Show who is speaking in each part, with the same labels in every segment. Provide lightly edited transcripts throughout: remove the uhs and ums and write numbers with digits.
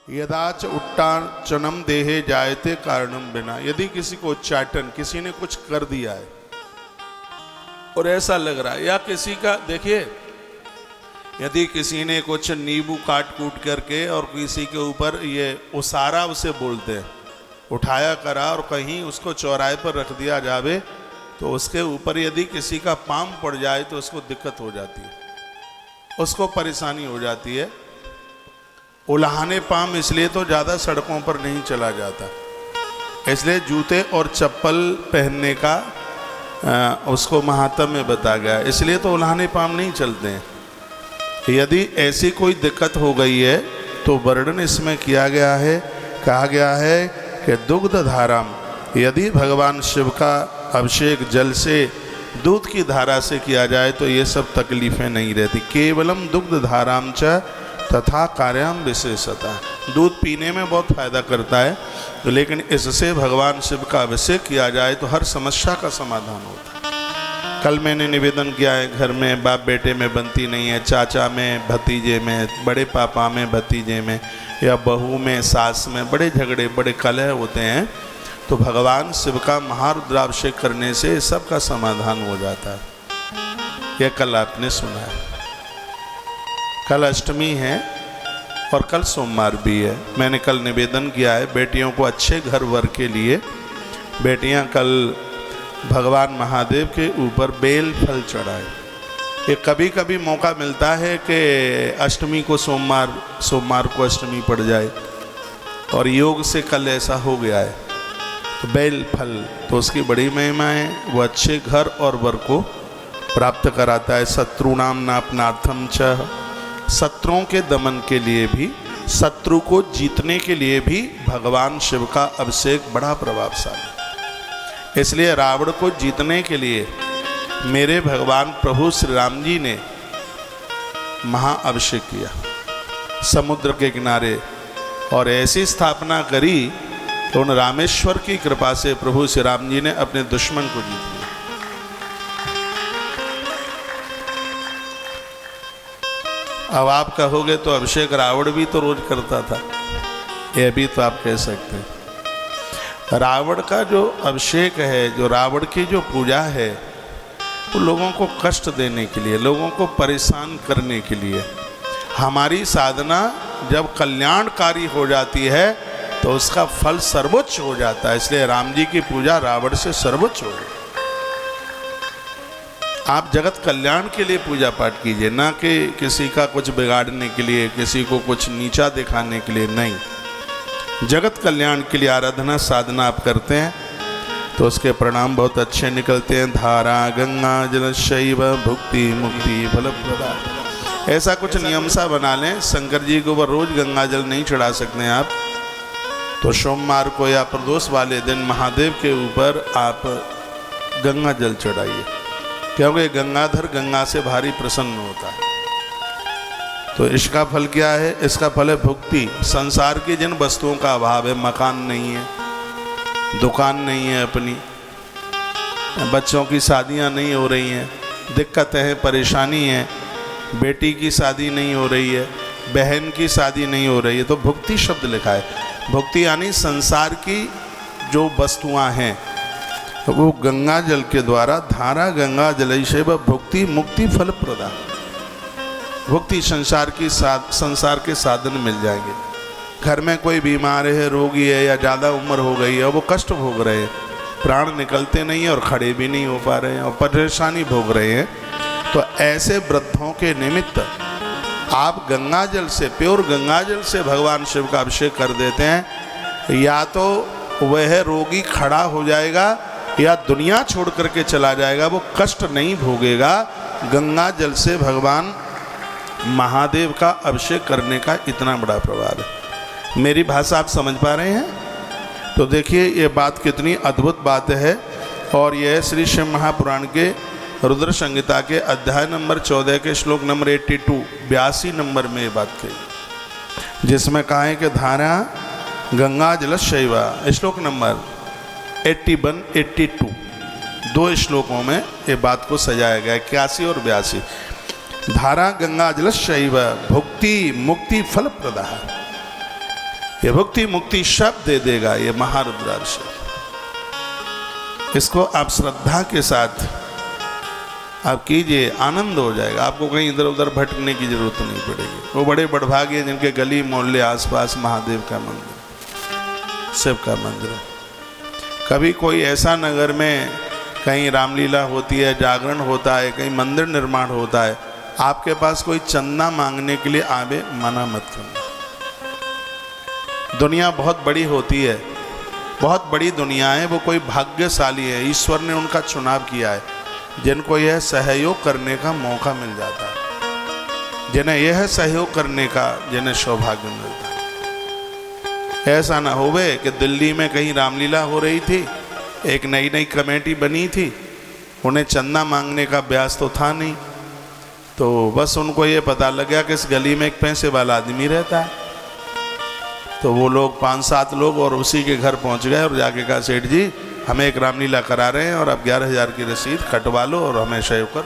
Speaker 1: यदाच उट्टाचनम देहे जायते कारणम बिना। यदि किसी को उच्चाटन, किसी ने कुछ कर दिया है और ऐसा लग रहा है, या किसी का देखिए, यदि किसी ने कुछ नींबू काट कूट करके और किसी के ऊपर ये उसारा उसे बोलते हैं, उठाया करा और कहीं उसको चौराहे पर रख दिया जावे, तो उसके ऊपर यदि किसी का पाँव पड़ जाए तो उसको दिक्कत हो जाती है, उसको परेशानी हो जाती है। उल्हाने पाँव इसलिए तो ज़्यादा सड़कों पर नहीं चला जाता, इसलिए जूते और चप्पल पहनने का उसको महात्म्य में बता गया, इसलिए तो उल्हाने पाँव नहीं चलते हैं। यदि ऐसी कोई दिक्कत हो गई है तो वर्णन इसमें किया गया है, कहा गया है कि दुग्ध धाराम, यदि भगवान शिव का अभिषेक जल से, दूध की धारा से किया जाए तो ये सब तकलीफ़ें नहीं रहती। केवलम दुग्ध धाराम च तथा कार्याम विशेषता, दूध पीने में बहुत फ़ायदा करता है, लेकिन इससे भगवान शिव का अभिषेक किया जाए तो हर समस्या का समाधान होता है। कल मैंने निवेदन किया है, घर में बाप बेटे में बनती नहीं है, चाचा में भतीजे में, बड़े पापा में भतीजे में, या बहू में सास में बड़े झगड़े बड़े कलह होते हैं, तो भगवान शिव का महारुद्राभिषेक करने से सबका समाधान हो जाता है। यह कल आपने सुना है। कल अष्टमी है और कल सोमवार भी है। मैंने कल निवेदन किया है बेटियों को अच्छे घर वर के लिए, बेटियां कल भगवान महादेव के ऊपर बेल फल चढ़ाए। ये कभी कभी मौका मिलता है कि अष्टमी को सोमवार को अष्टमी पड़ जाए, और योग से कल ऐसा हो गया है, तो बेल फल तो उसकी बड़ी महिमा है, वो अच्छे घर और वर को प्राप्त कराता है। शत्रुणाम नापनार्थम च, शत्रुओं के दमन के लिए भी, शत्रु को जीतने के लिए भी भगवान शिव का अभिषेक बड़ा प्रभावशाली। इसलिए रावण को जीतने के लिए मेरे भगवान प्रभु श्री राम जी ने महाअभिषेक किया समुद्र के किनारे, और ऐसी स्थापना करी तो उन रामेश्वर की कृपा से प्रभु श्री राम जी ने अपने दुश्मन को जीत लिया। अब आप कहोगे तो अभिषेक रावण भी तो रोज करता था, यह भी तो आप कह सकते हैं। रावण का जो अभिषेक है, जो रावण की जो पूजा है, वो लोगों को कष्ट देने के लिए, लोगों को परेशान करने के लिए। हमारी साधना जब कल्याणकारी हो जाती है तो उसका फल सर्वोच्च हो जाता है, इसलिए राम जी की पूजा रावण से सर्वोच्च हो गई। आप जगत कल्याण के लिए पूजा पाठ कीजिए, ना कि किसी का कुछ बिगाड़ने के लिए, किसी को कुछ नीचा दिखाने के लिए, नहीं। जगत कल्याण के लिए आराधना साधना आप करते हैं तो उसके परिणाम बहुत अच्छे निकलते हैं। धारा गंगा जल शैव भुक्ति मुक्ति फलप्रदा, ऐसा कुछ नियम सा बना लें। शंकर जी के ऊपर रोज गंगा जल नहीं चढ़ा सकते आप, तो सोमवार को या प्रदोष वाले दिन महादेव के ऊपर आप गंगा जल चढ़ाइए, क्योंकि गंगाधर गंगा से भारी प्रसन्न होता है। तो इसका फल क्या है? इसका फल है भुक्ति। संसार की जिन वस्तुओं का अभाव है, मकान नहीं है, दुकान नहीं है अपनी, बच्चों की शादियां नहीं हो रही हैं, दिक्कतें हैं, परेशानी है, बेटी की शादी नहीं हो रही है, बहन की शादी नहीं हो रही है, तो भुक्ति शब्द लिखा है। भुक्ति यानी संसार की जो वस्तुआं हैं वो गंगा जल के द्वारा, धारा गंगा जलैषैव भुक्ति मुक्ति फल प्रदा, भुक्ति संसार के साधन मिल जाएंगे। घर में कोई बीमार है, रोगी है, या ज़्यादा उम्र हो गई है, वो कष्ट भोग रहे हैं, प्राण निकलते नहीं हैं और खड़े भी नहीं हो पा रहे हैं और परेशानी भोग रहे हैं, तो ऐसे वृद्धों के निमित्त आप गंगा जल से, प्योर गंगा जल से भगवान शिव का अभिषेक कर देते हैं। या तो वह रोगी खड़ा हो जाएगा या दुनिया छोड़ करके चला जाएगा, वो कष्ट नहीं भोगेगा। गंगा जल से भगवान महादेव का अभिषेक करने का इतना बड़ा प्रभाव है। मेरी भाषा आप समझ पा रहे हैं? तो देखिए ये बात कितनी अद्भुत बात है, और यह श्री शिव महापुराण के रुद्र संहिता के अध्याय नंबर 14 के श्लोक नंबर 82 नंबर में ये बात कही, जिसमें कहा है कि धारा गंगा जल शैवा, श्लोक नंबर 81-82, दो श्लोकों में ये बात को सजाया गया, 81 और 82। धारा गंगा जल शैव भुक्ति मुक्ति फल प्रदा। ये भुक्ति मुक्ति सब दे देगा ये महारुद्राक्ष। इसको आप श्रद्धा के साथ आप कीजिए, आनंद हो जाएगा। आपको कहीं इधर उधर भटकने की जरूरत नहीं पड़ेगी। वो बड़े बड़भागे जिनके गली मोहल्ले आसपास महादेव का मंदिर, शिव का मंदिर है। कभी कोई ऐसा नगर में कहीं रामलीला होती है, जागरण होता है, कहीं मंदिर निर्माण होता है, आपके पास कोई चंदा मांगने के लिए आवे, मना मत करना। दुनिया बहुत बड़ी होती है, बहुत बड़ी दुनिया है, वो कोई भाग्यशाली है, ईश्वर ने उनका चुनाव किया है जिनको यह सहयोग करने का मौका मिल जाता है, जिन्हें यह सहयोग करने का जिन्हें सौभाग्य मिलता है। ऐसा ना होवे कि दिल्ली में कहीं रामलीला हो रही थी, एक नई नई कमेटी बनी थी, उन्हें चंदा मांगने का अभ्यास तो था नहीं, तो बस उनको ये पता लग गया कि इस गली में एक पैसे वाला आदमी रहता है, तो वो लोग 5-7 लोग और उसी के घर पहुंच गए और जाके कहा, सेठ जी हमें एक रामलीला करा रहे हैं और अब 11,000 की रसीद कटवा लो और हमें सहयोग कर।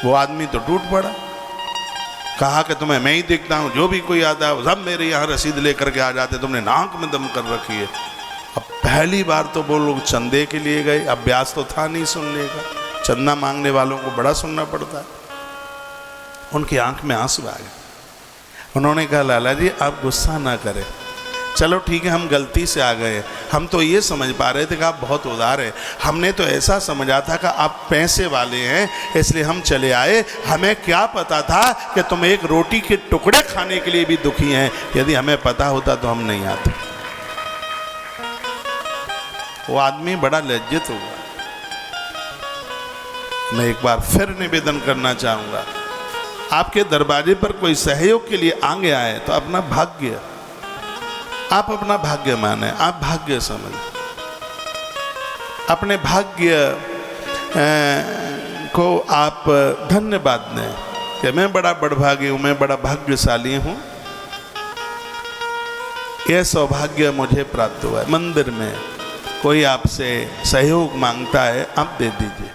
Speaker 1: वो आदमी तो टूट पड़ा, कहा कि तुम्हें मैं ही देखता हूँ, जो भी कोई आता है सब मेरे यहाँ रसीद लेकर के आ जाते, तुमने नाक में दम कर रखी है। अब पहली बार तो वो लोग चंदे के लिए गए, अभ्यास तो था नहीं सुनने का, चंदा मांगने वालों को बड़ा सुनना पड़ता है। उनकी आंख में आंसू आ गए। उन्होंने कहा, लाला जी आप गुस्सा ना करें, चलो ठीक है हम गलती से आ गए, हम तो ये समझ पा रहे थे कि आप बहुत उदार हैं, हमने तो ऐसा समझा था कि आप पैसे वाले हैं इसलिए हम चले आए, हमें क्या पता था कि तुम एक रोटी के टुकड़े खाने के लिए भी दुखी हैं, यदि हमें पता होता तो हम नहीं आते। वो आदमी बड़ा लज्जित हुआ। मैं एक बार फिर निवेदन करना चाहूँगा, आपके दरवाजे पर कोई सहयोग के लिए आगे आए तो अपना भाग्य, आप अपना भाग्य माने, आप भाग्य समझ, अपने भाग्य को आप धन्यवाद दें कि मैं बड़ा बड़भागी हूँ, मैं बड़ा भाग्यशाली हूँ, यह सौभाग्य मुझे प्राप्त हुआ है। मंदिर में कोई आपसे सहयोग मांगता है, आप दे दीजिए।